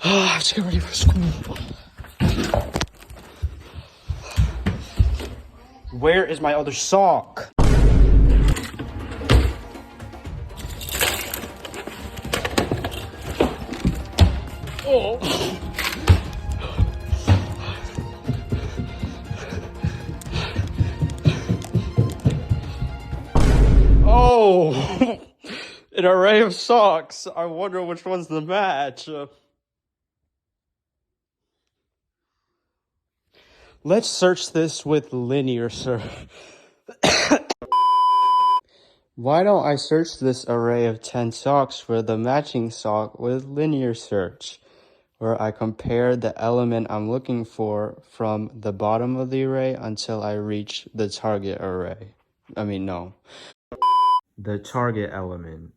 Let's get ready for school. Where is my other sock? Oh. Oh. An array of socks. I wonder which one's the match. Let's search this with linear search. Why don't I search this array of 10 socks for the matching sock with linear search, where I compare the element I'm looking for from the bottom of the array until I reach the target array. The target element.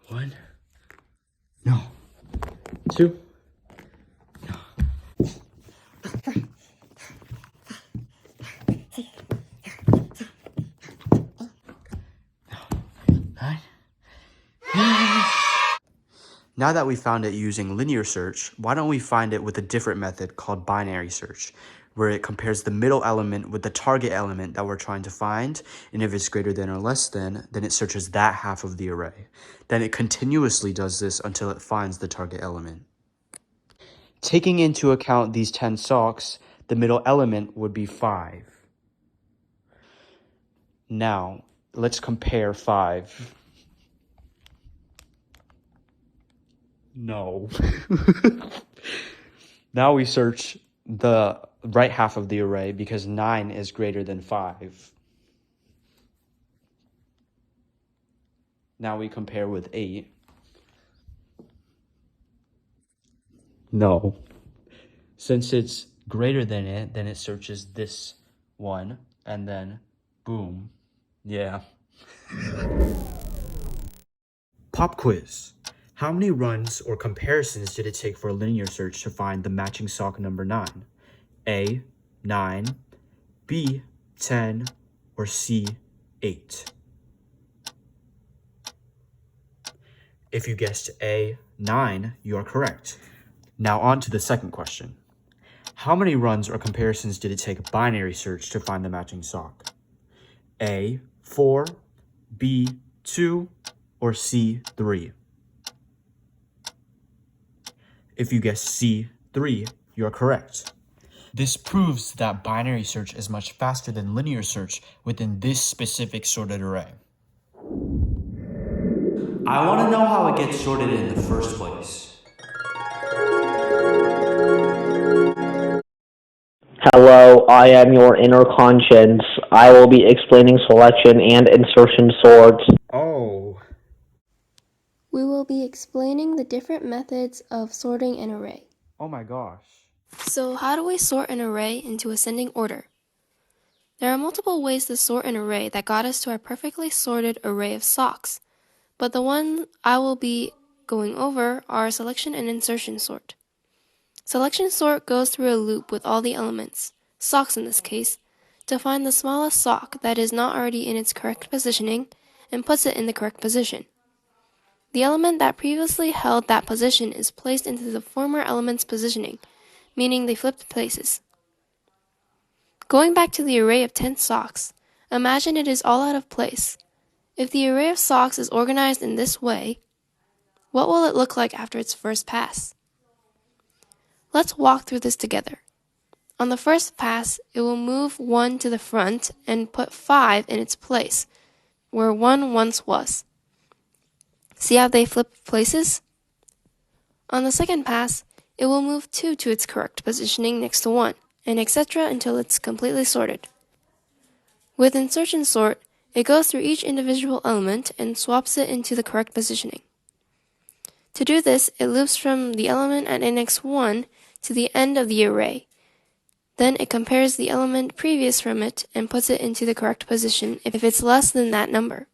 1. No. 2. Now that we found it using linear search, why don't we find it with a different method called binary search, where it compares the middle element with the target element that we're trying to find, and if it's greater than or less than, then it searches that half of the array. Then it continuously does this until it finds the target element. Taking into account these 10 socks, the middle element would be 5. Now, let's compare 5. No. Now we search the right half of the array because 9 is greater than 5. Now we compare with 8. No. Since it's greater than it, then it searches this one, and then boom. Yeah. Pop quiz. How many runs or comparisons did it take for a linear search to find the matching sock number 9? A, 9, B, 10, or C, 8? If you guessed A, 9, you are correct. Now on to the second question. How many runs or comparisons did it take a binary search to find the matching sock? A, 4, B, 2, or C, 3? If you guessed C, 3, you are correct. This proves that binary search is much faster than linear search within this specific sorted array. I want to know how it gets sorted in the first place. Hello, I am your inner conscience. I will be explaining selection and insertion sorts. Oh. We will be explaining the different methods of sorting an array. Oh my gosh. So how do we sort an array into ascending order? There are multiple ways to sort an array that got us to our perfectly sorted array of socks, but the one I will be going over are selection and insertion sort. Selection sort goes through a loop with all the elements, socks in this case, to find the smallest sock that is not already in its correct positioning and puts it in the correct position. The element that previously held that position is placed into the former element's positioning, meaning they flipped places. Going back to the array of 10 socks, imagine it is all out of place. If the array of socks is organized in this way, what will it look like after its first pass? Let's walk through this together. On the first pass, it will move 1 to the front and put 5 in its place, where 1 once was. See how they flip places? On the second pass, it will move 2 to its correct positioning next to 1, and etc. until it's completely sorted. With insertion sort, it goes through each individual element and swaps it into the correct positioning. To do this, it loops from the element at index 1 to the end of the array. Then it compares the element previous from it and puts it into the correct position if it's less than that number.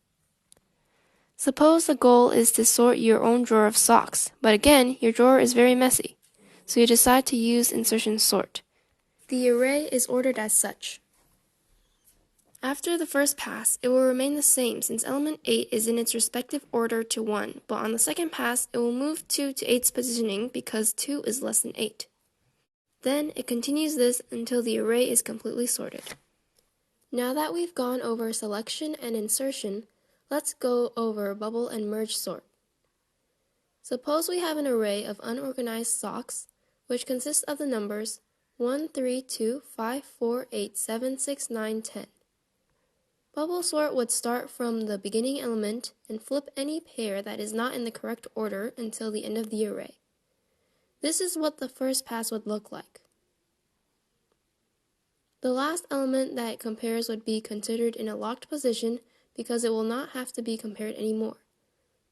Suppose the goal is to sort your own drawer of socks, but again, your drawer is very messy, so you decide to use insertion sort. The array is ordered as such. After the first pass, it will remain the same since element 8 is in its respective order to 1, but on the second pass, it will move 2 to 8's positioning because 2 is less than 8. Then it continues this until the array is completely sorted. Now that we've gone over selection and insertion, let's go over bubble and merge sort. Suppose we have an array of unorganized socks, which consists of the numbers 1, 3, 2, 5, 4, 8, 7, 6, 9, 10. Bubble sort would start from the beginning element and flip any pair that is not in the correct order until the end of the array. This is what the first pass would look like. The last element that it compares would be considered in a locked position because it will not have to be compared anymore.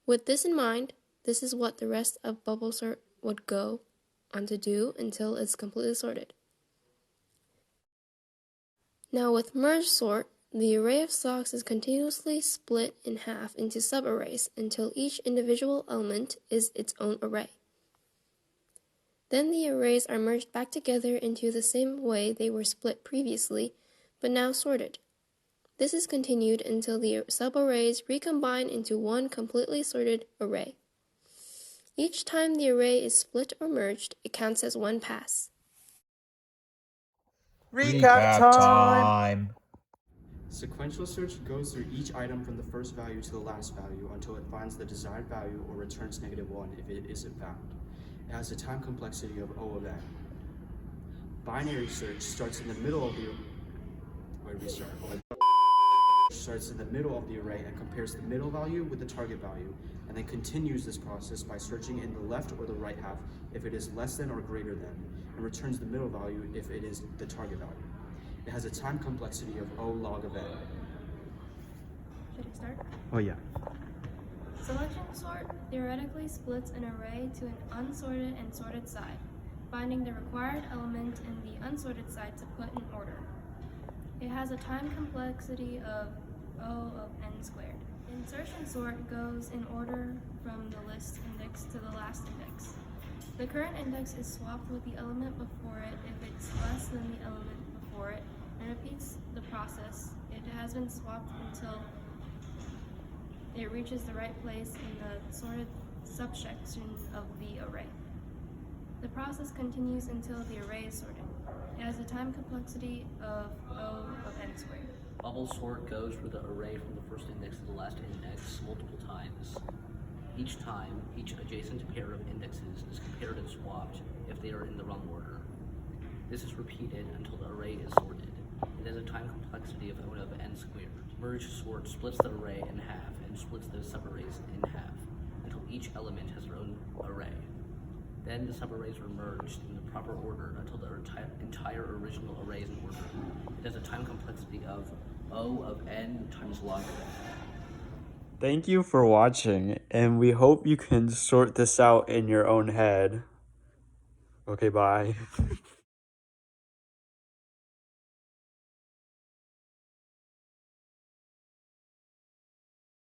With this in mind, this is what the rest of bubble sort would go on to do until it's completely sorted. Now with merge sort, the array of socks is continuously split in half into subarrays until each individual element is its own array. Then the arrays are merged back together into the same way they were split previously, but now sorted. This is continued until the subarrays recombine into one completely sorted array. Each time the array is split or merged, it counts as one pass. Recap time. Sequential search goes through each item from the first value to the last value until it finds the desired value or returns -1 if it isn't found. It has a time complexity of O of n. Binary search starts in the middle of the array and compares the middle value with the target value, and then continues this process by searching in the left or the right half if it is less than or greater than, and returns the middle value if it is the target value. It has a time complexity of O log of n. Should I start? Oh yeah. Selection sort theoretically splits an array to an unsorted and sorted side, finding the required element in the unsorted side to put in order. It has a time complexity of O of n squared. Insertion sort goes in order from the list index to the last index. The current index is swapped with the element before it if it's less than the element before it, and repeats the process. It has been swapped until it reaches the right place in the sorted subsection of the array. The process continues until the array is sorted. It has a time complexity of O of n squared. Bubble sort goes through the array from the first index to the last index multiple times. Each time, each adjacent pair of indexes is compared and swapped if they are in the wrong order. This is repeated until the array is sorted. It has a time complexity of O of n squared. Merge sort splits the array in half and splits the subarrays in half until each element has their own array. Then the subarrays are merged in the proper order until the entire original array is in order. It has a time complexity of O of n times log of n. Thank you for watching, and we hope you can sort this out in your own head. Okay, bye.